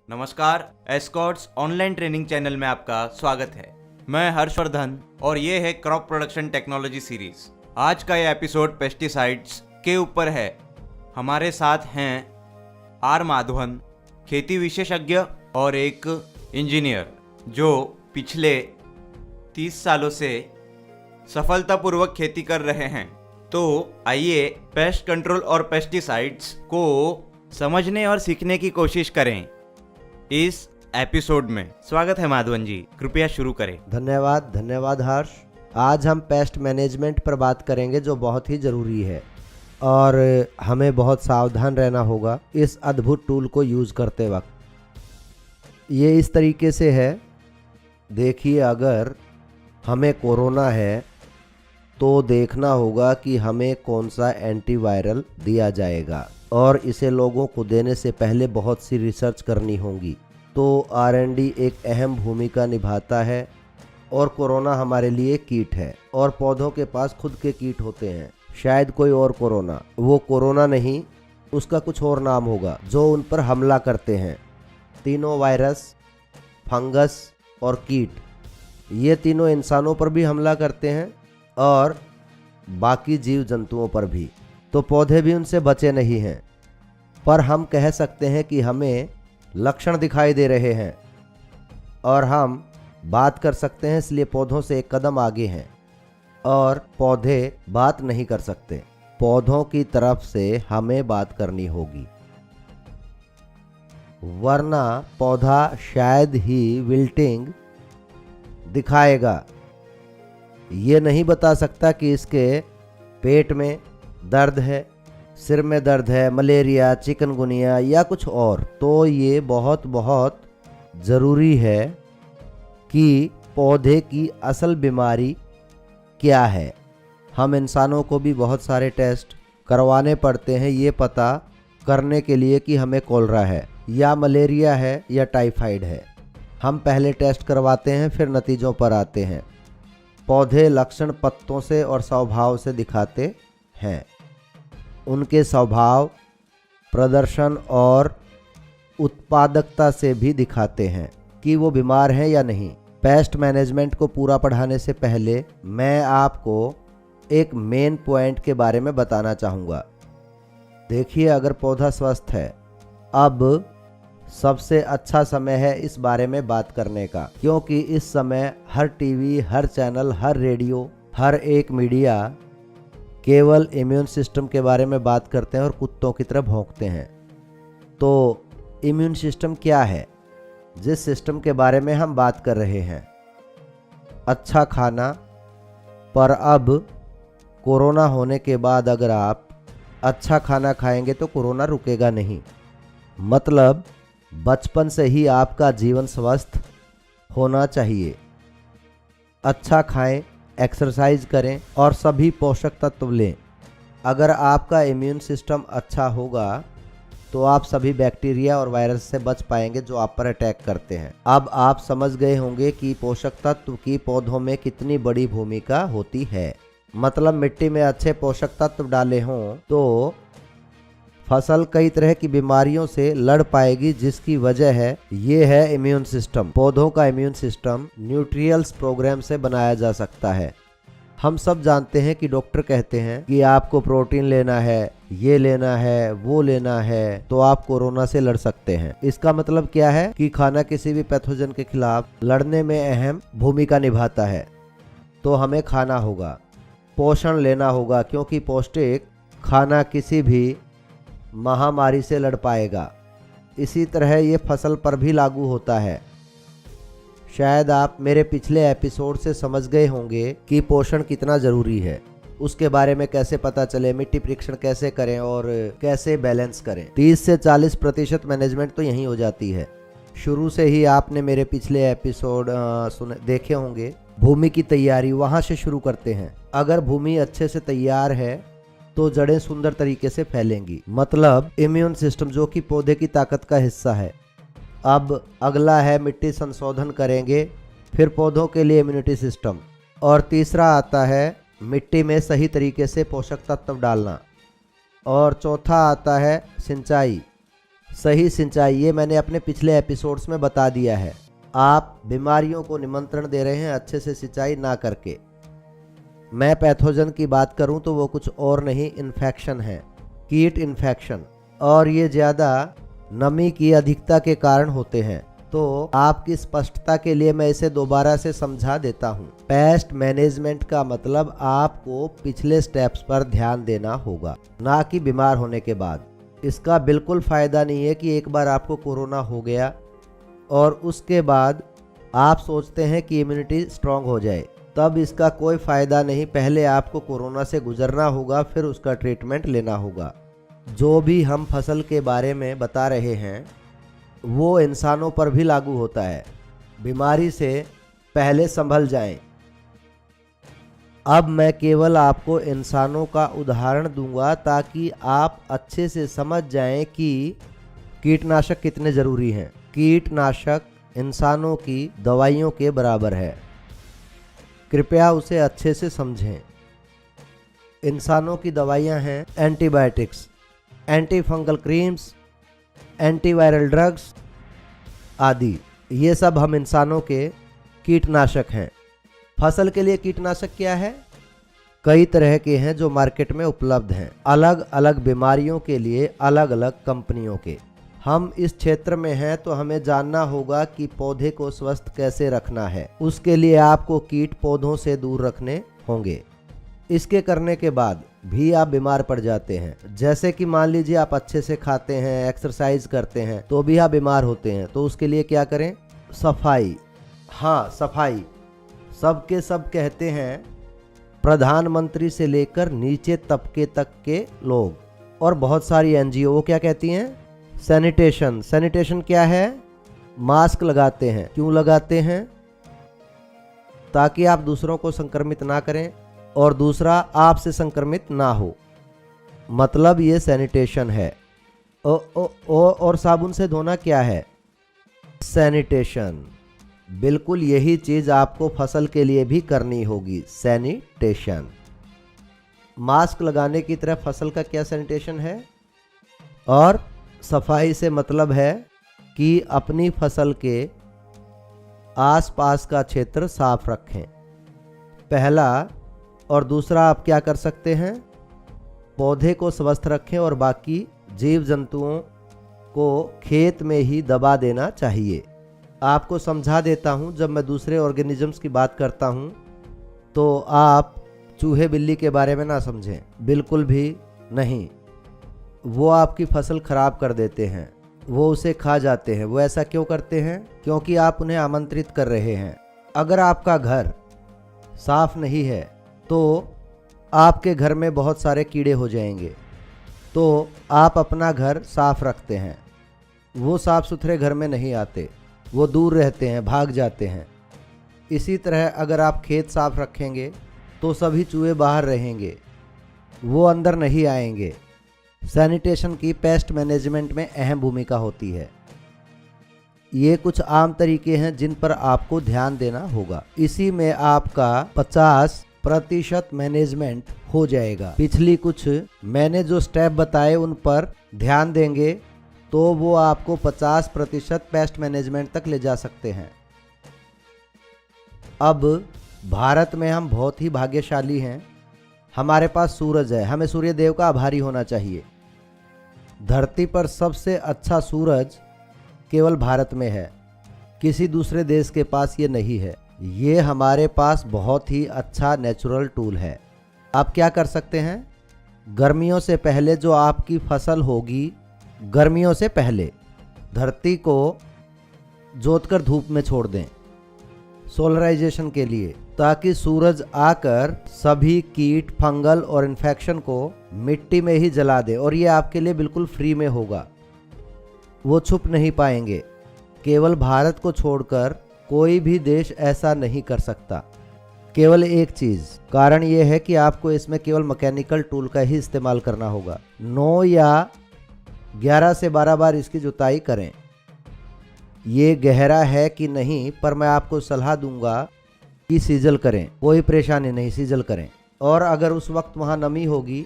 नमस्कार, Escorts online training channel में आपका स्वागत है। मैं हर्षवर्धन और ये है क्रॉप प्रोडक्शन टेक्नोलॉजी सीरीज। आज का ये एपिसोड पेस्टिसाइड्स के ऊपर है। हमारे साथ हैं आर माधवन, खेती विशेषज्ञ और एक इंजीनियर जो पिछले 30 सालों से सफलतापूर्वक खेती कर रहे हैं। तो आइए पेस्ट कंट्रोल और पेस्टिसाइड्स को समझने और सीखने की कोशिश करें। इस एपिसोड में स्वागत है माधवन जी, कृपया शुरू करें। धन्यवाद हर्ष। आज हम पेस्ट मैनेजमेंट पर बात करेंगे जो बहुत ही ज़रूरी है और हमें बहुत सावधान रहना होगा इस अद्भुत टूल को यूज़ करते वक्त। ये इस तरीके से है, देखिए, अगर हमें कोरोना है तो देखना होगा कि हमें कौन सा एंटीवायरल दिया जाएगा और इसे लोगों को देने से पहले बहुत सी रिसर्च करनी होगी। तो R&D एक अहम भूमिका निभाता है और कोरोना हमारे लिए कीट है और पौधों के पास खुद के कीट होते हैं। शायद कोई और कोरोना, वो कोरोना नहीं, उसका कुछ और नाम होगा जो उन पर हमला करते हैं। तीनों वायरस, फंगस और कीट, ये तीनों इंसानों पर भी हमला करते हैं और बाकी जीव जंतुओं पर भी। तो पौधे भी उनसे बचे नहीं हैं, पर हम कह सकते हैं कि हमें लक्षण दिखाई दे रहे हैं और हम बात कर सकते हैं, इसलिए पौधों से एक कदम आगे हैं और पौधे बात नहीं कर सकते। पौधों की तरफ से हमें बात करनी होगी, वरना पौधा शायद ही विल्टिंग दिखाएगा। ये नहीं बता सकता कि इसके पेट में दर्द है, सिर में दर्द है, मलेरिया, चिकनगुनिया या कुछ और। तो ये बहुत बहुत ज़रूरी है कि पौधे की असल बीमारी क्या है। हम इंसानों को भी बहुत सारे टेस्ट करवाने पड़ते हैं ये पता करने के लिए कि हमें कोलरा है या मलेरिया है या टाइफाइड है। हम पहले टेस्ट करवाते हैं, फिर नतीजों पर आते हैं। पौधे लक्षण पत्तों से और स्वभाव से दिखाते हैं। उनके स्वभाव, प्रदर्शन और उत्पादकता से भी दिखाते हैं कि वो बीमार हैं या नहीं। पेस्ट मैनेजमेंट को पूरा पढ़ाने से पहले मैं आपको एक मेन पॉइंट के बारे में बताना चाहूँगा। देखिए, अगर पौधा स्वस्थ है, अब सबसे अच्छा समय है इस बारे में बात करने का, क्योंकि इस समय हर टीवी, हर चैनल, हर रेडियो, हर एक मीडिया केवल इम्यून सिस्टम के बारे में बात करते हैं और कुत्तों की तरह भौंकते हैं। तो इम्यून सिस्टम क्या है? जिस सिस्टम के बारे में हम बात कर रहे हैं, अच्छा खाना। पर अब कोरोना होने के बाद अगर आप अच्छा खाना खाएंगे तो कोरोना रुकेगा नहीं। मतलब बचपन से ही आपका जीवन स्वस्थ होना चाहिए। अच्छा खाएं, एक्सरसाइज करें और सभी पोषक तत्व लें। अगर आपका इम्यून सिस्टम अच्छा होगा तो आप सभी बैक्टीरिया और वायरस से बच पाएंगे जो आप पर अटैक करते हैं। अब आप समझ गए होंगे कि पोषक तत्व की पौधों में कितनी बड़ी भूमिका होती है। मतलब मिट्टी में अच्छे पोषक तत्व डाले हों तो फसल कई तरह की बीमारियों से लड़ पाएगी, जिसकी वजह है ये है इम्यून सिस्टम। पौधों का इम्यून सिस्टम न्यूट्रियल्स प्रोग्राम से बनाया जा सकता है। हम सब जानते हैं कि डॉक्टर कहते हैं कि आपको प्रोटीन लेना है, ये लेना है, वो लेना है, तो आप कोरोना से लड़ सकते हैं। इसका मतलब क्या है कि खाना किसी भी पैथोजन के खिलाफ लड़ने में अहम भूमिका निभाता है। तो हमें खाना होगा, पोषण लेना होगा, क्योंकि पौष्टिक खाना किसी भी महामारी से लड़ पाएगा। इसी तरह ये फसल पर भी लागू होता है। शायद आप मेरे पिछले एपिसोड से समझ गए होंगे कि पोषण कितना ज़रूरी है, उसके बारे में कैसे पता चले, मिट्टी परीक्षण कैसे करें और कैसे बैलेंस करें। 30 से 40% मैनेजमेंट तो यहीं हो जाती है। शुरू से ही आपने मेरे पिछले एपिसोड देखे होंगे। भूमि की तैयारी, वहाँ से शुरू करते हैं। अगर भूमि अच्छे से तैयार है तो जड़ें सुंदर तरीके से फैलेंगी। मतलब इम्यून सिस्टम जो कि पौधे की ताकत का हिस्सा है। अब अगला है मिट्टी संशोधन करेंगे, फिर पौधों के लिए इम्यूनिटी सिस्टम, और तीसरा आता है मिट्टी में सही तरीके से पोषक तत्व डालना, और चौथा आता है सिंचाई। सही सिंचाई, ये मैंने अपने पिछले एपिसोड्स में बता दिया है। आप बीमारियों को निमंत्रण दे रहे हैं अच्छे से सिंचाई ना करके। मैं पैथोजन की बात करूं तो वो कुछ और नहीं, इन्फेक्शन है, कीट इन्फेक्शन, और ये ज़्यादा नमी की अधिकता के कारण होते हैं। तो आपकी स्पष्टता के लिए मैं इसे दोबारा से समझा देता हूँ। पेस्ट मैनेजमेंट का मतलब आपको पिछले स्टेप्स पर ध्यान देना होगा, ना कि बीमार होने के बाद। इसका बिल्कुल फ़ायदा नहीं है कि एक बार आपको कोरोना हो गया और उसके बाद आप सोचते हैं कि इम्यूनिटी स्ट्रांग हो जाए, तब इसका कोई फ़ायदा नहीं। पहले आपको कोरोना से गुजरना होगा, फिर उसका ट्रीटमेंट लेना होगा। जो भी हम फसल के बारे में बता रहे हैं वो इंसानों पर भी लागू होता है। बीमारी से पहले संभल जाएं। अब मैं केवल आपको इंसानों का उदाहरण दूंगा ताकि आप अच्छे से समझ जाएं कि कीटनाशक कितने ज़रूरी हैं। कीटनाशक इंसानों की दवाइयों के बराबर है, कृपया उसे अच्छे से समझें। इंसानों की दवाइयां हैं antibiotics, anti fungal creams, antiviral drugs आदि। ये सब हम इंसानों के कीटनाशक हैं। फसल के लिए कीटनाशक क्या है? कई तरह के हैं जो मार्केट में उपलब्ध हैं, अलग अलग बीमारियों के लिए अलग अलग कंपनियों के। हम इस क्षेत्र में हैं तो हमें जानना होगा कि पौधे को स्वस्थ कैसे रखना है। उसके लिए आपको कीट पौधों से दूर रखने होंगे। इसके करने के बाद भी आप बीमार पड़ जाते हैं। जैसे कि मान लीजिए आप अच्छे से खाते हैं, एक्सरसाइज करते हैं, तो भी आप बीमार होते हैं। तो उसके लिए क्या करें? सफाई। हाँ, सफाई। सबके सब कहते हैं, प्रधानमंत्री से लेकर नीचे तबके तक के लोग, और बहुत सारी एनजीओ वो क्या कहती हैं? सैनिटेशन। सैनिटेशन क्या है? मास्क लगाते हैं। क्यों लगाते हैं? ताकि आप दूसरों को संक्रमित ना करें और दूसरा आपसे संक्रमित ना हो, मतलब ये सैनिटेशन है। और साबुन से धोना क्या है? सैनिटेशन। बिल्कुल यही चीज़ आपको फसल के लिए भी करनी होगी, सैनिटेशन। मास्क लगाने की तरह फसल का क्या सैनिटेशन है? और सफाई से मतलब है कि अपनी फसल के आसपास का क्षेत्र साफ रखें, पहला। और दूसरा आप क्या कर सकते हैं? पौधे को स्वस्थ रखें और बाकी जीव जंतुओं को खेत में ही दबा देना चाहिए। आपको समझा देता हूं, जब मैं दूसरे ऑर्गेनिजम्स की बात करता हूं तो आप चूहे बिल्ली के बारे में ना समझें, बिल्कुल भी नहीं। वो आपकी फसल खराब कर देते हैं, वो उसे खा जाते हैं। वो ऐसा क्यों करते हैं? क्योंकि आप उन्हें आमंत्रित कर रहे हैं। अगर आपका घर साफ नहीं है तो आपके घर में बहुत सारे कीड़े हो जाएंगे। तो आप अपना घर साफ रखते हैं, वो साफ सुथरे घर में नहीं आते, वो दूर रहते हैं, भाग जाते हैं। इसी तरह अगर आप खेत साफ रखेंगे तो सभी चूहे बाहर रहेंगे, वो अंदर नहीं आएंगे। सैनिटेशन की पेस्ट मैनेजमेंट में अहम भूमिका होती है। ये कुछ आम तरीके हैं जिन पर आपको ध्यान देना होगा। इसी में आपका 50% मैनेजमेंट हो जाएगा। पिछली कुछ मैंने जो स्टेप बताए उन पर ध्यान देंगे तो वो आपको 50% पेस्ट मैनेजमेंट तक ले जा सकते हैं। अब भारत में हम बहुत ही भाग्यशाली हैं, हमारे पास सूरज है। हमें सूर्य देव का आभारी होना चाहिए। धरती पर सबसे अच्छा सूरज केवल भारत में है, किसी दूसरे देश के पास ये नहीं है। ये हमारे पास बहुत ही अच्छा नेचुरल टूल है। आप क्या कर सकते हैं? गर्मियों से पहले जो आपकी फसल होगी, गर्मियों से पहले धरती को जोतकर धूप में छोड़ दें सोलराइजेशन के लिए, ताकि सूरज आकर सभी कीट, फंगल और इन्फेक्शन को मिट्टी में ही जला दे। और ये आपके लिए बिल्कुल फ्री में होगा, वो छुप नहीं पाएंगे। केवल भारत को छोड़कर कोई भी देश ऐसा नहीं कर सकता। केवल एक चीज़, कारण ये है कि आपको इसमें केवल मैकेनिकल टूल का ही इस्तेमाल करना होगा। 9 या 11 से 12 बार इसकी जुताई करें। ये गहरा है कि नहीं, पर मैं आपको सलाह दूंगा कि सीजल करें, कोई परेशानी नहीं, सीजल करें। और अगर उस वक्त वहाँ नमी होगी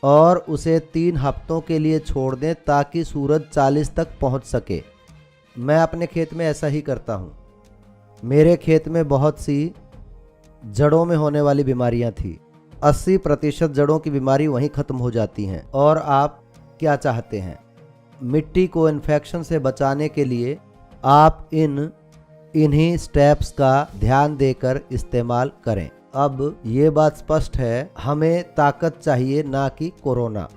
और उसे 3 हफ्तों के लिए छोड़ दें ताकि सूरज 40 तक पहुंच सके। मैं अपने खेत में ऐसा ही करता हूं। मेरे खेत में बहुत सी जड़ों में होने वाली बीमारियां थी। 80% जड़ों की बीमारी वहीं ख़त्म हो जाती हैं। और आप क्या चाहते हैं? मिट्टी को इन्फेक्शन से बचाने के लिए आप इन्हीं स्टेप्स का ध्यान देकर इस्तेमाल करें। अब ये बात स्पष्ट है, हमें ताकत चाहिए ना कि कोरोना।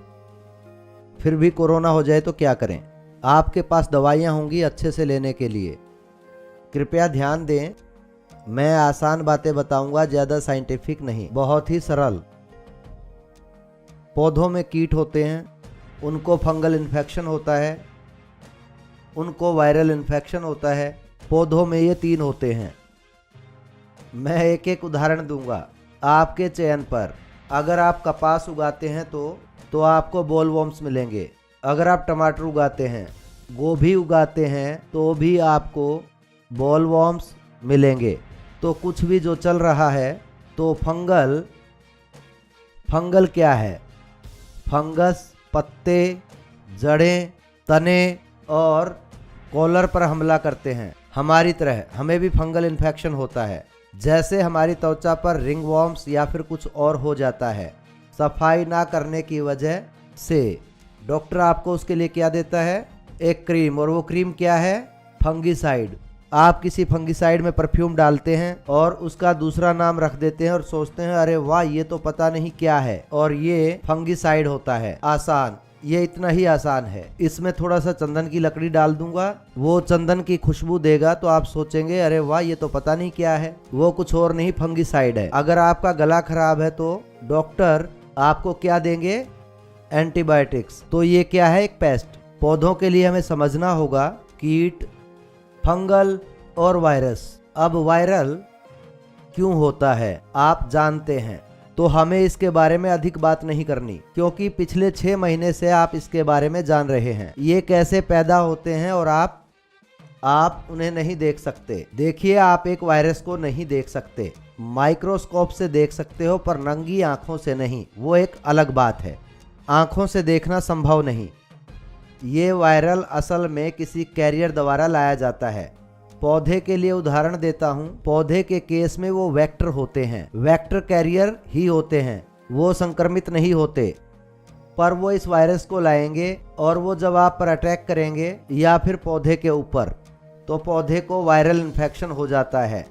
फिर भी कोरोना हो जाए तो क्या करें? आपके पास दवाइयाँ होंगी अच्छे से लेने के लिए। कृपया ध्यान दें, मैं आसान बातें बताऊंगा, ज़्यादा साइंटिफिक नहीं, बहुत ही सरल। पौधों में कीट होते हैं, उनको फंगल इन्फेक्शन होता है, उनको वायरल इन्फेक्शन होता है। पौधों में ये 3 होते हैं। मैं एक एक उदाहरण दूंगा आपके चयन पर। अगर आप कपास उगाते हैं तो आपको बोलवॉर्म्स मिलेंगे। अगर आप टमाटर उगाते हैं, गोभी उगाते हैं तो भी आपको बोलवॉर्म्स मिलेंगे। तो कुछ भी जो चल रहा है, तो फंगल क्या है? फंगस पत्ते, जड़ें, तने और कॉलर पर हमला करते हैं। हमारी तरह हमें भी फंगल इन्फेक्शन होता है, जैसे हमारी त्वचा पर रिंगवॉर्म्स या फिर कुछ और हो जाता है सफाई ना करने की वजह से। डॉक्टर आपको उसके लिए क्या देता है? एक क्रीम। और वो क्रीम क्या है? फंगिसाइड। आप किसी फंगिसाइड में परफ्यूम डालते हैं और उसका दूसरा नाम रख देते हैं और सोचते हैं अरे वाह, ये तो पता नहीं क्या है, और ये फंगिसाइड होता है। आसान, ये इतना ही आसान है। इसमें थोड़ा सा चंदन की लकड़ी डाल दूंगा, वो चंदन की खुशबू देगा तो आप सोचेंगे अरे वाह, ये तो पता नहीं क्या है। वो कुछ और नहीं, फंगिसाइड है। अगर आपका गला खराब है तो डॉक्टर आपको क्या देंगे? एंटीबायोटिक्स। तो ये क्या है? एक पेस्ट। पौधों के लिए हमें समझना होगा कीट, फंगल और वायरस। अब वायरल क्यों होता है आप जानते हैं, तो हमें इसके बारे में अधिक बात नहीं करनी, क्योंकि पिछले 6 महीने से आप इसके बारे में जान रहे हैं। ये कैसे पैदा होते हैं और आप उन्हें नहीं देख सकते। देखिए, आप एक वायरस को नहीं देख सकते, माइक्रोस्कोप से देख सकते हो, पर नंगी आंखों से नहीं। वो एक अलग बात है। आंखों से देखना संभव नहीं। ये वायरल असल में किसी कैरियर द्वारा लाया जाता है। पौधे के लिए उदाहरण देता हूं। पौधे के केस में वो वेक्टर होते हैं, वेक्टर कैरियर ही होते हैं। वो संक्रमित नहीं होते, पर वो इस वायरस को लाएंगे और वो जब आप पर अटैक करेंगे या फिर पौधे के ऊपर, तो पौधे को वायरल इन्फेक्शन हो जाता है।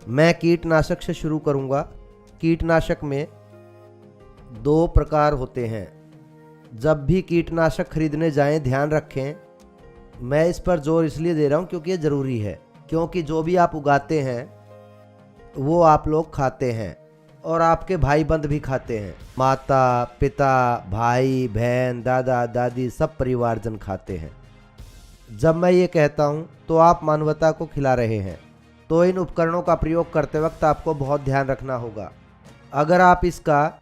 मैं कीटनाशक से शुरू करूंगा। कीटनाशक में 2 प्रकार होते हैं। जब भी कीटनाशक खरीदने जाएं, ध्यान रखें, मैं इस पर जोर इसलिए दे रहा हूं क्योंकि ये ज़रूरी है। क्योंकि जो भी आप उगाते हैं वो आप लोग खाते हैं और आपके भाई बंद भी खाते हैं। माता पिता, भाई बहन, दादा दादी, सब परिवारजन खाते हैं। जब मैं ये कहता हूँ तो आप मानवता को खिला रहे हैं। तो इन उपकरणों का प्रयोग करते वक्त आपको बहुत ध्यान रखना होगा। अगर आप इसका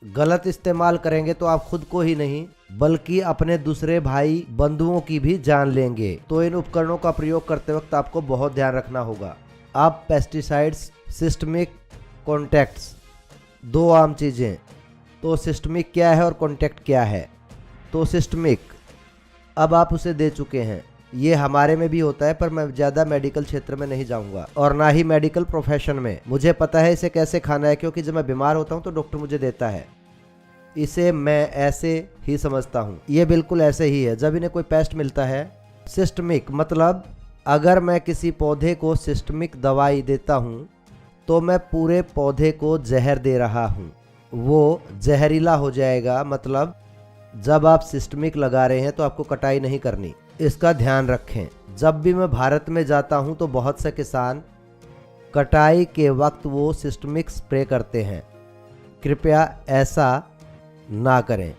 गलत इस्तेमाल करेंगे तो आप खुद को ही नहीं बल्कि अपने दूसरे भाई बंधुओं की भी जान लेंगे। तो इन उपकरणों का प्रयोग करते वक्त आपको बहुत ध्यान रखना होगा। अब पेस्टिसाइड्स, सिस्टमिक, कॉन्टैक्ट्स, 2 आम चीज़ें। तो सिस्टमिक क्या है और कॉन्टैक्ट क्या है? तो सिस्टमिक अब आप उसे दे चुके हैं। ये हमारे में भी होता है, पर मैं ज़्यादा मेडिकल क्षेत्र में नहीं जाऊंगा और ना ही मेडिकल प्रोफेशन में। मुझे पता है इसे कैसे खाना है, क्योंकि जब मैं बीमार होता हूं तो डॉक्टर मुझे देता है। इसे मैं ऐसे ही समझता हूं। ये बिल्कुल ऐसे ही है जब इन्हें कोई पेस्ट मिलता है। सिस्टमिक मतलब अगर मैं किसी पौधे को सिस्टमिक दवाई देता हूं तो मैं पूरे पौधे को जहर दे रहा हूं। वो जहरीला हो जाएगा। मतलब जब आप सिस्टमिक लगा रहे हैं तो आपको कटाई नहीं करनी, इसका ध्यान रखें। जब भी मैं भारत में जाता हूं तो बहुत से किसान कटाई के वक्त वो सिस्टमिक स्प्रे करते हैं। कृपया ऐसा ना करें।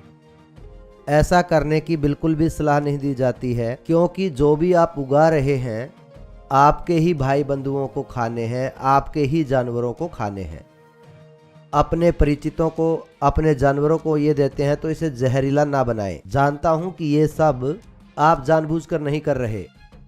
ऐसा करने की बिल्कुल भी सलाह नहीं दी जाती है, क्योंकि जो भी आप उगा रहे हैं आपके ही भाई बंधुओं को खाने हैं, आपके ही जानवरों को खाने हैं। अपने परिचितों को, अपने जानवरों को ये देते हैं तो इसे जहरीला ना बनाएं। जानता हूं कि ये सब आप जानबूझकर नहीं कर रहे।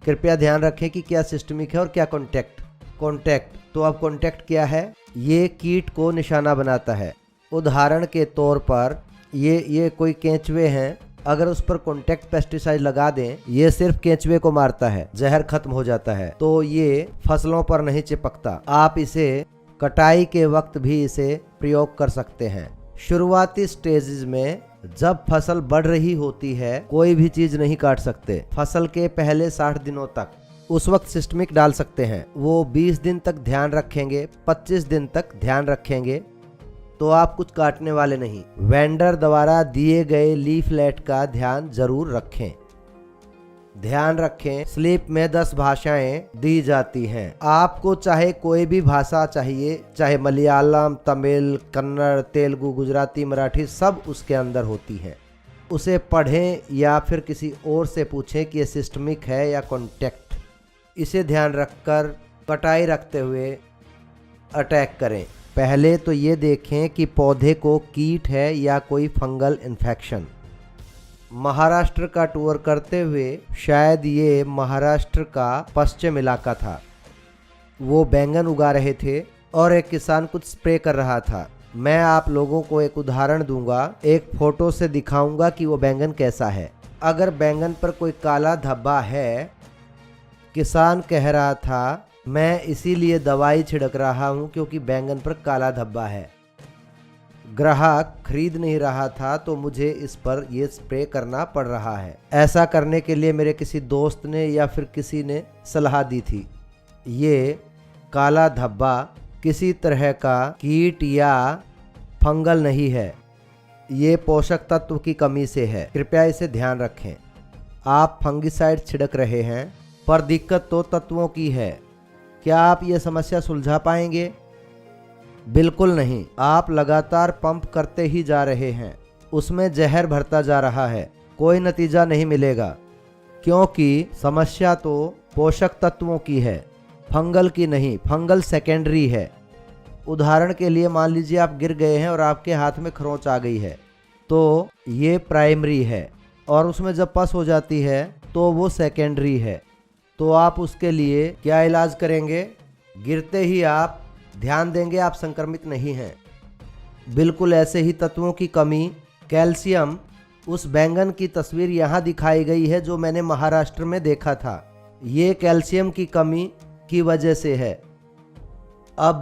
कृपया ध्यान रखें कि क्या सिस्टमिक है और क्या कॉन्टैक्ट। तो अब कॉन्टैक्ट क्या है? ये कीट को निशाना बनाता है। उदाहरण के तौर पर ये कोई केंचुए हैं, अगर उस पर कॉन्टैक्ट पेस्टिसाइड लगा दें, ये सिर्फ केंचुए को मारता है, जहर खत्म हो जाता है, तो ये फसलों पर नहीं चिपकता। आप इसे कटाई के वक्त भी इसे प्रयोग कर सकते हैं। शुरुआती स्टेजेस में जब फसल बढ़ रही होती है, कोई भी चीज नहीं काट सकते। फसल के पहले 60 दिनों तक उस वक्त सिस्टमिक डाल सकते हैं। वो 20 दिन तक ध्यान रखेंगे, 25 दिन तक ध्यान रखेंगे, तो आप कुछ काटने वाले नहीं। वेंडर द्वारा दिए गए लीफलेट का ध्यान जरूर रखें। ध्यान रखें, स्लिप में 10 भाषाएं दी जाती हैं। आपको चाहे कोई भी भाषा चाहिए, चाहे मलयालम, तमिल, कन्नड़, तेलुगु, गुजराती, मराठी, सब उसके अंदर होती हैं। उसे पढ़ें या फिर किसी और से पूछें कि ये सिस्टमिक है या कॉन्टैक्ट। इसे ध्यान रखकर कटाई रखते हुए अटैक करें। पहले तो ये देखें कि पौधे को कीट है या कोई फंगल इन्फेक्शन। महाराष्ट्र का टूर करते हुए, शायद ये महाराष्ट्र का पश्चिम इलाका था, वो बैंगन उगा रहे थे और एक किसान कुछ स्प्रे कर रहा था। मैं आप लोगों को एक उदाहरण दूंगा, एक फोटो से दिखाऊंगा कि वो बैंगन कैसा है। अगर बैंगन पर कोई काला धब्बा है, किसान कह रहा था मैं इसीलिए दवाई छिड़क रहा हूं क्योंकि बैंगन पर काला धब्बा है। ग्राहक खरीद नहीं रहा था तो मुझे इस पर यह स्प्रे करना पड़ रहा है। ऐसा करने के लिए मेरे किसी दोस्त ने या फिर किसी ने सलाह दी थी। ये काला धब्बा किसी तरह का कीट या फंगल नहीं है, ये पोषक तत्व की कमी से है। कृपया इसे ध्यान रखें। आप फंगिसाइड छिड़क रहे हैं पर दिक्कत तो तत्वों की है। क्या आप ये समस्या सुलझा पाएंगे? बिल्कुल नहीं। आप लगातार पंप करते ही जा रहे हैं, उसमें जहर भरता जा रहा है, कोई नतीजा नहीं मिलेगा, क्योंकि समस्या तो पोषक तत्वों की है, फंगल की नहीं। फंगल सेकेंडरी है। उदाहरण के लिए मान लीजिए आप गिर गए हैं और आपके हाथ में खरोंच आ गई है, तो ये प्राइमरी है, और उसमें जब पस हो जाती है तो वो सेकेंडरी है। तो आप उसके लिए क्या इलाज करेंगे? गिरते ही आप ध्यान देंगे आप संक्रमित नहीं हैं। बिल्कुल ऐसे ही तत्वों की कमी, कैल्शियम, उस बैंगन की तस्वीर यहाँ दिखाई गई है जो मैंने महाराष्ट्र में देखा था। ये कैल्शियम की कमी की वजह से है। अब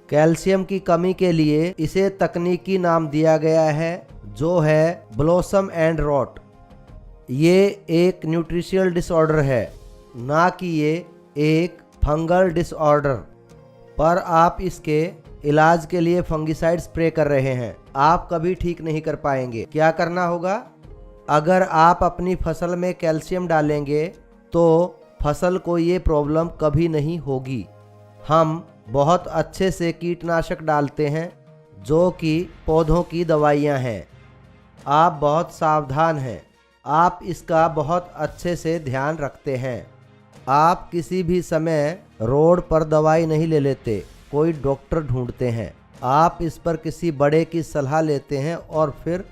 कैल्शियम की कमी के लिए इसे तकनीकी नाम दिया गया है जो है ब्लॉसम एंड रॉट। ये एक न्यूट्रिशनल डिसऑर्डर है, ना कि ये एक फंगल डिसऑर्डर। पर आप इसके इलाज के लिए फंगिसाइड स्प्रे कर रहे हैं। आप कभी ठीक नहीं कर पाएंगे। क्या करना होगा? अगर आप अपनी फसल में कैल्शियम डालेंगे तो फसल को ये प्रॉब्लम कभी नहीं होगी। हम बहुत अच्छे से कीटनाशक डालते हैं जो कि पौधों की दवाइयाँ हैं। आप बहुत सावधान हैं, आप इसका बहुत अच्छे से ध्यान रखते हैं। आप किसी भी समय रोड पर दवाई नहीं ले लेते, कोई डॉक्टर ढूंढते हैं। आप इस पर किसी बड़े की सलाह लेते हैं और फिर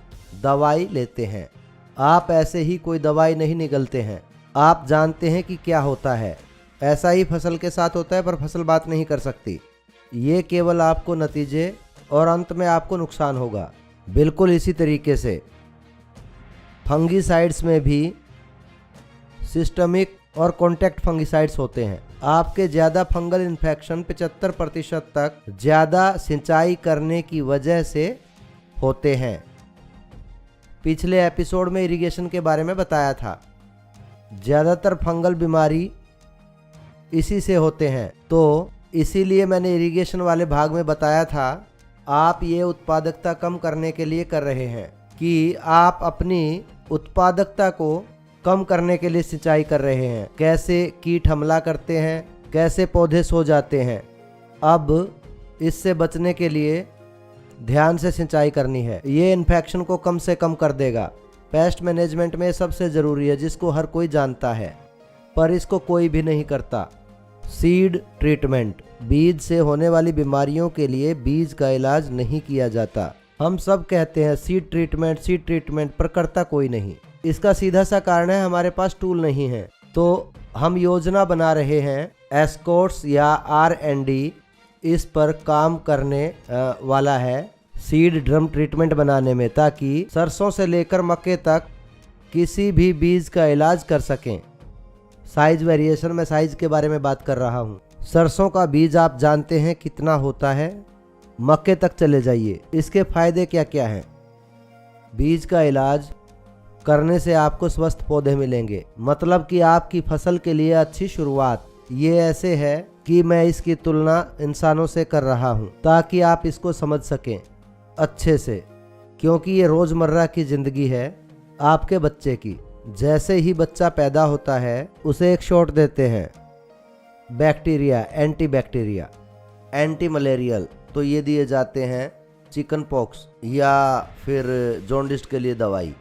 दवाई लेते हैं। आप ऐसे ही कोई दवाई नहीं निगलते हैं। आप जानते हैं कि क्या होता है। ऐसा ही फसल के साथ होता है, पर फसल बात नहीं कर सकती। ये केवल आपको नतीजे और अंत में आपको नुकसान होगा। बिल्कुल इसी तरीके से फंगिसाइड्स में भी सिस्टमिक और कॉन्टैक्ट फंगिसाइड्स होते हैं। आपके ज़्यादा फंगल इन्फेक्शन 75% तक ज़्यादा सिंचाई करने की वजह से होते हैं। पिछले एपिसोड में इरिगेशन के बारे में बताया था। ज़्यादातर फंगल बीमारी इसी से होते हैं, तो इसीलिए मैंने इरिगेशन वाले भाग में बताया था आप ये उत्पादकता कम करने के लिए कर रहे हैं कि आप अपनी उत्पादकता को कम करने के लिए सिंचाई कर रहे हैं। कैसे कीट हमला करते हैं, कैसे पौधे सो जाते हैं। अब इससे बचने के लिए ध्यान से सिंचाई करनी है। ये इन्फेक्शन को कम से कम कर देगा। पेस्ट मैनेजमेंट में सबसे ज़रूरी है, जिसको हर कोई जानता है पर इसको कोई भी नहीं करता। सीड ट्रीटमेंट, बीज से होने वाली बीमारियों के लिए बीज का इलाज नहीं किया जाता। हम सब कहते हैं सीड ट्रीटमेंट, पर करता कोई नहीं। इसका सीधा सा कारण है हमारे पास टूल नहीं है। तो हम योजना बना रहे हैं, एस्कॉर्ट्स या R&D इस पर काम करने वाला है। सीड ड्रम ट्रीटमेंट बनाने में, ताकि सरसों से लेकर मक्के तक किसी भी बीज का इलाज कर सकें। साइज वेरिएशन में साइज के बारे में बात कर रहा हूँ। सरसों का बीज आप जानते हैं कितना होता है। मक्के तक चले जाइए, इसके फायदे क्या क्या हैं। बीज का इलाज करने से आपको स्वस्थ पौधे मिलेंगे, मतलब कि आपकी फसल के लिए अच्छी शुरुआत। ये ऐसे है कि मैं इसकी तुलना इंसानों से कर रहा हूँ ताकि आप इसको समझ सकें अच्छे से, क्योंकि ये रोज़मर्रा की ज़िंदगी है आपके बच्चे की। जैसे ही बच्चा पैदा होता है उसे एक शॉट देते हैं, bacteria, anti bacteria, anti malarial, तो ये दिए जाते हैं चिकन पॉक्स या फिर जॉन्डिस के लिए दवाई,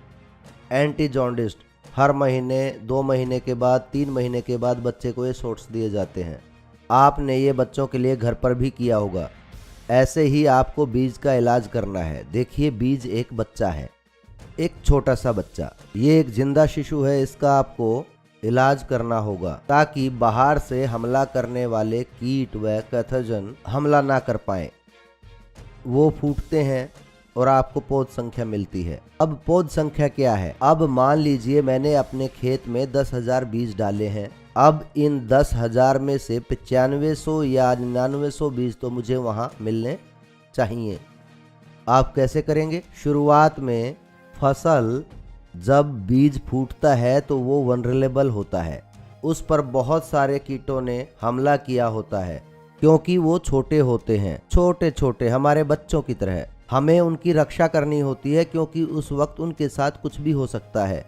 एंटी जॉन्डिस। हर महीने, 2 महीने के बाद, 3 महीने के बाद बच्चे को ये शॉट्स दिए जाते हैं। आपने ये बच्चों के लिए घर पर भी किया होगा। ऐसे ही आपको बीज का इलाज करना है। देखिए, बीज एक बच्चा है, एक छोटा सा बच्चा, ये एक जिंदा शिशु है। इसका आपको इलाज करना होगा ताकि बाहर से हमला करने वाले कीट व पैथोजन हमला ना कर पाए। वो फूटते हैं और आपको पौध संख्या मिलती है। अब पौध संख्या क्या है? अब मान लीजिए मैंने अपने खेत में 10,000 बीज डाले हैं। अब इन 10,000 में से 9500 या 9900 बीज तो मुझे वहाँ मिलने चाहिए। आप कैसे करेंगे? शुरुआत में फसल जब बीज फूटता है तो वो वनरेबल होता है, उस पर बहुत सारे कीटों ने हमला किया होता है, क्योंकि वो छोटे होते हैं, छोटे छोटे हमारे बच्चों की तरह। हमें उनकी रक्षा करनी होती है, क्योंकि उस वक्त उनके साथ कुछ भी हो सकता है।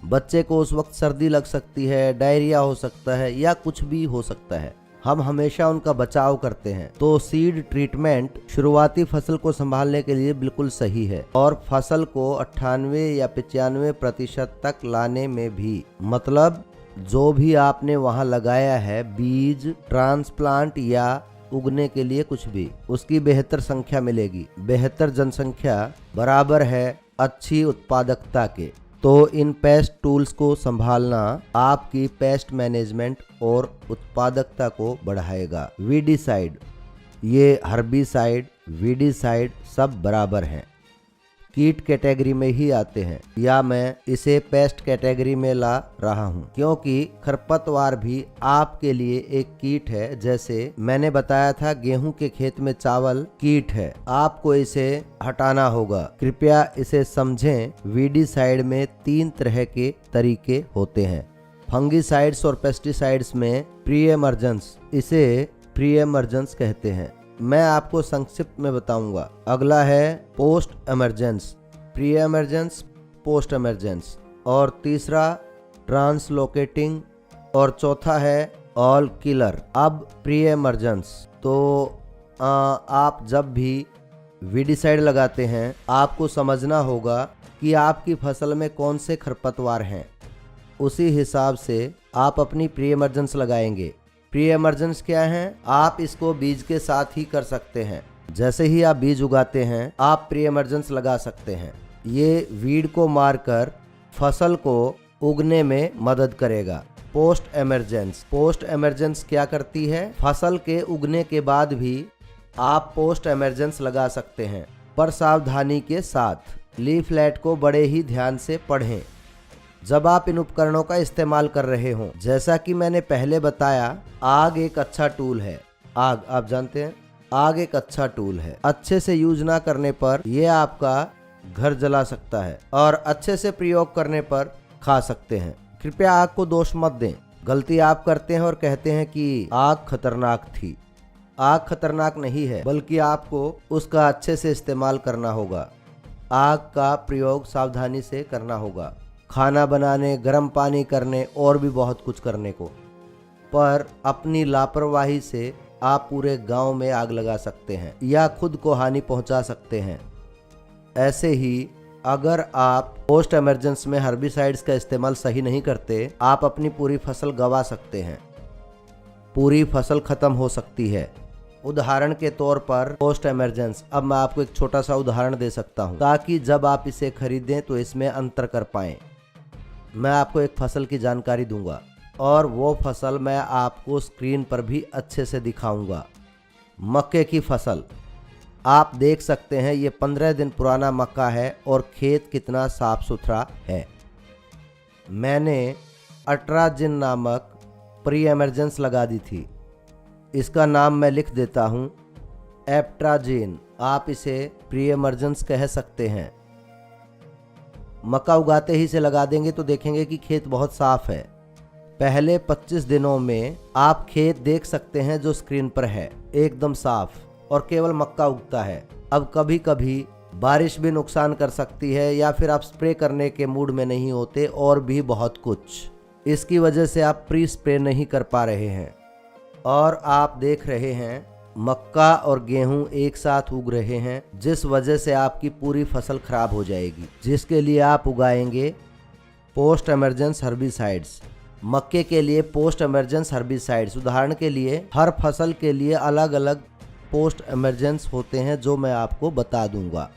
बच्चे को उस वक्त सर्दी लग सकती है, डायरिया हो सकता है या कुछ भी हो सकता है। हम हमेशा उनका बचाव करते हैं। तो सीड ट्रीटमेंट शुरुआती फसल को संभालने के लिए बिल्कुल सही है, और फसल को 98 या 95% तक लाने में भी, मतलब जो भी आपने वहां लगाया है बीज, ट्रांसप्लांट या उगने के लिए कुछ भी, उसकी बेहतर संख्या मिलेगी। बेहतर जनसंख्या बराबर है अच्छी उत्पादकता के। तो इन पेस्ट टूल्स को संभालना आपकी पेस्ट मैनेजमेंट और उत्पादकता को बढ़ाएगा। वीडीसाइड, ये हर्बिसाइड, वीडीसाइड सब बराबर हैं, कीट कैटेगरी में ही आते हैं, या मैं इसे पेस्ट कैटेगरी में ला रहा हूं, क्योंकि खरपतवार भी आपके लिए एक कीट है। जैसे मैंने बताया था गेहूं के खेत में चावल कीट है, आपको इसे हटाना होगा। कृपया इसे समझें। वीडीसाइड में 3 तरह के तरीके होते हैं। फंगीसाइड्स और पेस्टिसाइड्स में प्री एमर्जेंस, इसे प्री एमर्जेंस कहते हैं। मैं आपको संक्षिप्त में बताऊंगा। अगला है post emergence, pre emergence, post emergence, और तीसरा ट्रांसलोकेटिंग, और चौथा है ऑल किलर। अब प्री एमरजेंस, तो आप जब भी वीडीसाइड लगाते हैं आपको समझना होगा कि आपकी फसल में कौन से खरपतवार हैं, उसी हिसाब से आप अपनी प्री एमरजेंस लगाएंगे। प्री एमरजेंस क्या है? आप इसको बीज के साथ ही कर सकते हैं। जैसे ही आप बीज उगाते हैं आप प्री एमरजेंस लगा सकते हैं। ये वीड को मारकर फसल को उगने में मदद करेगा। पोस्ट एमरजेंस, पोस्ट एमरजेंस क्या करती है? फसल के उगने के बाद भी आप पोस्ट एमरजेंस लगा सकते हैं, पर सावधानी के साथ। लीफलेट को बड़े ही ध्यान से पढ़ें जब आप इन उपकरणों का इस्तेमाल कर रहे हों। जैसा कि मैंने पहले बताया, आग एक अच्छा टूल है। आग, आप जानते हैं, आग एक अच्छा टूल है। अच्छे से यूज ना करने पर यह आपका घर जला सकता है, और अच्छे से प्रयोग करने पर खा सकते हैं। कृपया आग को दोष मत दें। गलती आप करते हैं और कहते हैं कि आग खतरनाक थी। आग खतरनाक नहीं है, बल्कि आपको उसका अच्छे से इस्तेमाल करना होगा। आग का प्रयोग सावधानी से करना होगा, खाना बनाने, गर्म पानी करने और भी बहुत कुछ करने को। पर अपनी लापरवाही से आप पूरे गांव में आग लगा सकते हैं या खुद को हानि पहुंचा सकते हैं। ऐसे ही अगर आप पोस्ट इमरजेंसी में हर्बिसाइड्स का इस्तेमाल सही नहीं करते, आप अपनी पूरी फसल गंवा सकते हैं। पूरी फसल खत्म हो सकती है। उदाहरण के तौर पर पोस्ट इमरजेंसी, अब मैं आपको एक छोटा सा उदाहरण दे सकता हूं ताकि जब आप इसे खरीदें तो इसमें अंतर कर पाएं। मैं आपको एक फसल की जानकारी दूंगा और वो फसल मैं आपको स्क्रीन पर भी अच्छे से दिखाऊंगा। मक्के की फसल, आप देख सकते हैं ये 15 दिन पुराना मक्का है और खेत कितना साफ सुथरा है। मैंने अट्राजिन नामक प्री एमरजेंस लगा दी थी। इसका नाम मैं लिख देता हूँ, एप्ट्राजिन। आप इसे प्री एमरजेंस कह सकते हैं। मक्का उगाते ही से लगा देंगे तो देखेंगे कि खेत बहुत साफ है। पहले 25 दिनों में आप खेत देख सकते हैं जो स्क्रीन पर है, एकदम साफ और केवल मक्का उगता है। अब कभी कभी बारिश भी नुकसान कर सकती है या फिर आप स्प्रे करने के मूड में नहीं होते और भी बहुत कुछ। इसकी वजह से आप प्री स्प्रे नहीं कर पा रहे हैं और आप देख रहे हैं मक्का और गेहूं एक साथ उग रहे हैं, जिस वजह से आपकी पूरी फसल खराब हो जाएगी, जिसके लिए आप उगाएंगे पोस्ट एमरजेंस हर्बिसाइड्स। मक्के के लिए पोस्ट एमरजेंस हर्बिसाइड्स, उदाहरण के लिए हर फसल के लिए अलग अलग पोस्ट एमरजेंस होते हैं जो मैं आपको बता दूंगा।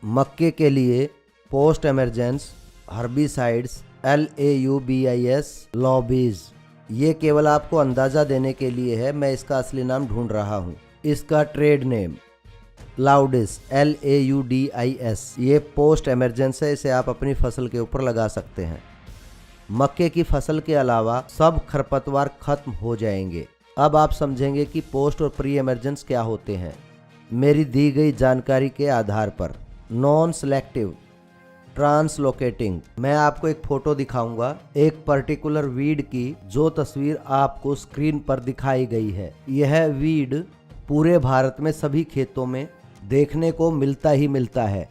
मक्के के लिए post emergence herbicides LAUBIS lobbies, ये केवल आपको अंदाज़ा देने के लिए है, मैं इसका असली नाम ढूंढ रहा हूँ। इसका ट्रेड नेम लाउडिस LAUDIS, ये पोस्ट एमरजेंस है, इसे आप अपनी फसल के ऊपर लगा सकते हैं। मक्के की फसल के अलावा सब खरपतवार खत्म हो जाएंगे। अब आप समझेंगे कि पोस्ट और प्री एमरजेंस क्या होते हैं। मेरी दी गई जानकारी के आधार पर नॉन सेलेक्टिव ट्रांसलोकेटिंग, मैं आपको एक फोटो दिखाऊंगा एक पर्टिकुलर वीड की, जो तस्वीर आपको स्क्रीन पर दिखाई गई है। यह वीड पूरे भारत में सभी खेतों में देखने को मिलता ही मिलता है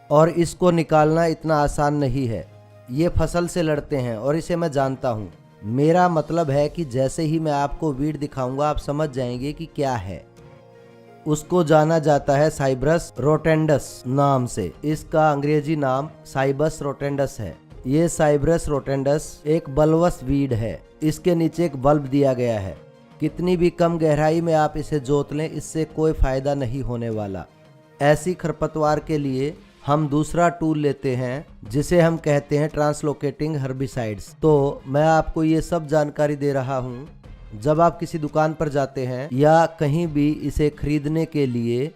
और इसको निकालना इतना आसान नहीं है। ये फसल से लड़ते हैं और इसे मैं जानता हूँ। मेरा मतलब है कि जैसे ही मैं आपको वीड दिखाऊंगा आप समझ जाएंगे कि क्या है। उसको जाना जाता है साइब्रस रोटेंडस नाम से। इसका अंग्रेजी नाम साइबस रोटेंडस है। ये साइब्रस रोटेंडस एक बल्बस वीड है। इसके नीचे एक बल्ब दिया गया है। कितनी भी कम गहराई में आप इसे जोत लें, इससे कोई फायदा नहीं होने वाला। ऐसी खरपतवार के लिए हम दूसरा टूल लेते हैं जिसे हम कहते हैं ट्रांसलोकेटिंग हर्बिसाइड्स। तो मैं आपको ये सब जानकारी दे रहा हूँ। जब आप किसी दुकान पर जाते हैं या कहीं भी इसे खरीदने के लिए,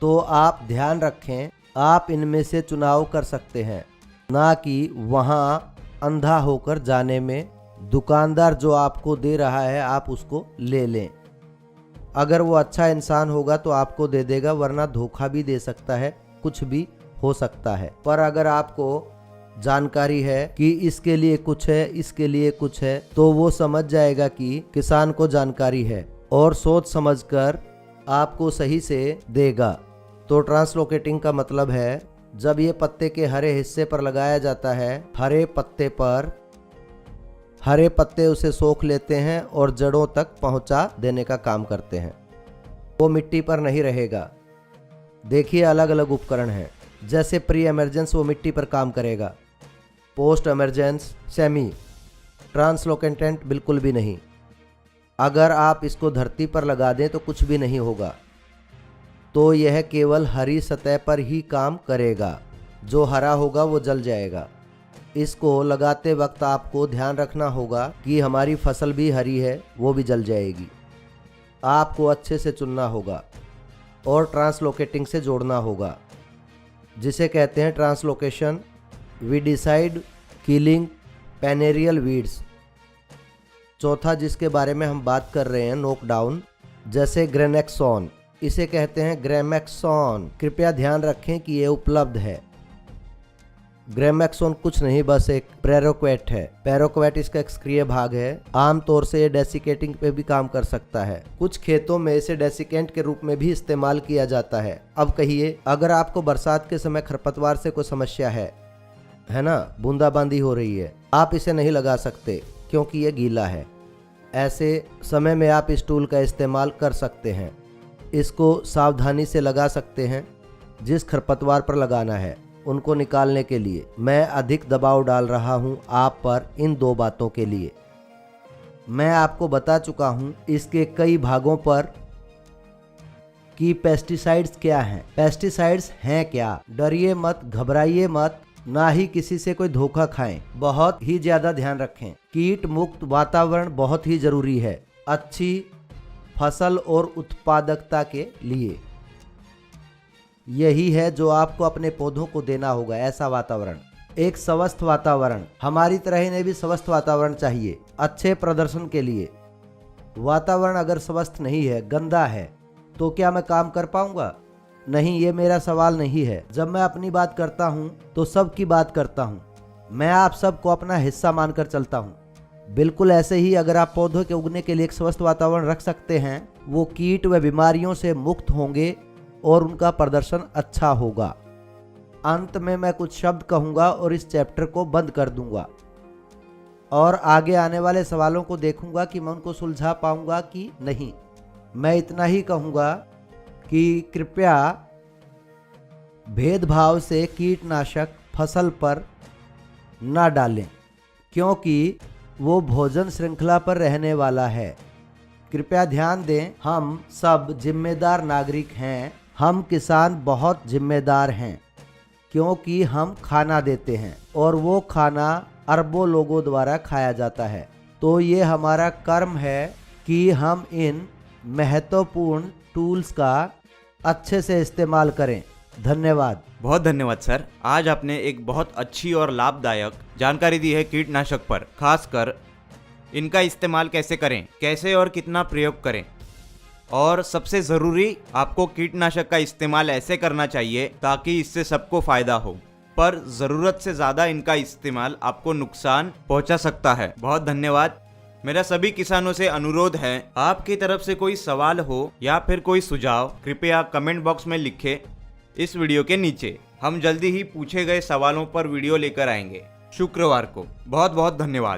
तो आप ध्यान रखें आप इनमें से चुनाव कर सकते हैं, ना कि वहाँ अंधा होकर जाने में। दुकानदार जो आपको दे रहा है आप उसको ले लें। अगर वो अच्छा इंसान होगा तो आपको दे देगा, वरना धोखा भी दे सकता है, कुछ भी हो सकता है। पर अगर आपको जानकारी है कि इसके लिए कुछ है, इसके लिए कुछ है, तो वो समझ जाएगा कि किसान को जानकारी है और सोच समझकर आपको सही से देगा। तो ट्रांसलोकेटिंग का मतलब है जब ये पत्ते के हरे हिस्से पर लगाया जाता है, हरे पत्ते पर हरे पत्ते उसे सोख लेते हैं और जड़ों तक पहुंचा देने का काम करते हैं। वो मिट्टी पर नहीं रहेगा। देखिए अलग अलग उपकरण हैं। जैसे प्री एमरजेंस वो मिट्टी पर काम करेगा, पोस्ट एमरजेंस सेमी ट्रांसलोकेटेंट बिल्कुल भी नहीं। अगर आप इसको धरती पर लगा दें तो कुछ भी नहीं होगा। तो यह केवल हरी सतह पर ही काम करेगा, जो हरा होगा वो जल जाएगा। इसको लगाते वक्त आपको ध्यान रखना होगा कि हमारी फसल भी हरी है, वो भी जल जाएगी। आपको अच्छे से चुनना होगा और ट्रांसलोकेटिंग से जोड़ना होगा, जिसे कहते हैं ट्रांसलोकेशन, वीडिसाइड, किलिंग पेनेरियल वीड्स। चौथा जिसके बारे में हम बात कर रहे हैं नॉकडाउन, जैसे ग्रेनेक्सॉन, इसे कहते हैं ग्रेमेक्सॉन। कृपया ध्यान रखें कि ये उपलब्ध है। ग्रेमेक्सॉन कुछ नहीं, बस एक पैरोक्वेट है। पैरोक्वेट इसका एक्सक्रिय भाग है। आमतौर से ये डेसिकेटिंग पे भी काम कर सकता है। कुछ खेतों में इसे डेसिकेंट के रूप में भी इस्तेमाल किया जाता है। अब कहिए, अगर आपको बरसात के समय खरपतवार से कोई समस्या है ना, बूंदाबांदी हो रही है, आप इसे नहीं लगा सकते क्योंकि ये गीला है। ऐसे समय में आप इस टूल का इस्तेमाल कर सकते हैं। इसको सावधानी से लगा सकते हैं। जिस खरपतवार पर लगाना है उनको निकालने के लिए मैं अधिक दबाव डाल रहा हूं आप पर इन दो बातों के लिए। मैं आपको बता चुका हूं इसके कई भागों पर कि पेस्टिसाइड्स क्या हैं। पेस्टिसाइड्स हैं क्या? डरिए मत, घबराइए मत, ना ही किसी से कोई धोखा खाएं। बहुत ही ज्यादा ध्यान रखें। कीट मुक्त वातावरण बहुत ही जरूरी है अच्छी फसल और उत्पादकता के लिए। यही है जो आपको अपने पौधों को देना होगा, ऐसा वातावरण। एक स्वस्थ वातावरण, हमारी तरह इन्हें भी स्वस्थ वातावरण चाहिए अच्छे प्रदर्शन के लिए। वातावरण अगर स्वस्थ नहीं है, गंदा है, तो क्या मैं काम कर पाऊंगा? नहीं, ये मेरा सवाल नहीं है। जब मैं अपनी बात करता हूँ तो सबकी बात करता हूँ। मैं आप सबको अपना हिस्सा मानकर चलता हूँ। बिल्कुल ऐसे ही अगर आप पौधों के उगने के लिए एक स्वस्थ वातावरण रख सकते हैं, वो कीट व बीमारियों से मुक्त होंगे और उनका प्रदर्शन अच्छा होगा। अंत में मैं कुछ शब्द कहूँगा और इस चैप्टर को बंद कर दूंगा और आगे आने वाले सवालों को देखूंगा कि मैं उनको सुलझा पाऊंगा कि नहीं। मैं इतना ही कहूँगा कि कृपया भेदभाव से कीटनाशक फसल पर ना डालें, क्योंकि वो भोजन श्रृंखला पर रहने वाला है। कृपया ध्यान दें, हम सब जिम्मेदार नागरिक हैं। हम किसान बहुत जिम्मेदार हैं, क्योंकि हम खाना देते हैं और वो खाना अरबों लोगों द्वारा खाया जाता है। तो ये हमारा कर्म है कि हम इन महत्वपूर्ण टूल्स का अच्छे से इस्तेमाल करें। धन्यवाद। बहुत धन्यवाद सर। आज आपने एक बहुत अच्छी और लाभदायक जानकारी दी है कीटनाशक पर, खासकर इनका इस्तेमाल कैसे करें, कैसे और कितना प्रयोग करें, और सबसे ज़रूरी आपको कीटनाशक का इस्तेमाल ऐसे करना चाहिए ताकि इससे सबको फ़ायदा हो, पर ज़रूरत से ज़्यादा इनका इस्तेमाल आपको नुकसान पहुंचा सकता है। बहुत धन्यवाद। मेरा सभी किसानों से अनुरोध है, आपकी तरफ से कोई सवाल हो या फिर कोई सुझाव, कृपया कमेंट बॉक्स में लिखें इस वीडियो के नीचे। हम जल्दी ही पूछे गए सवालों पर वीडियो लेकर आएंगे शुक्रवार को। बहुत बहुत धन्यवाद।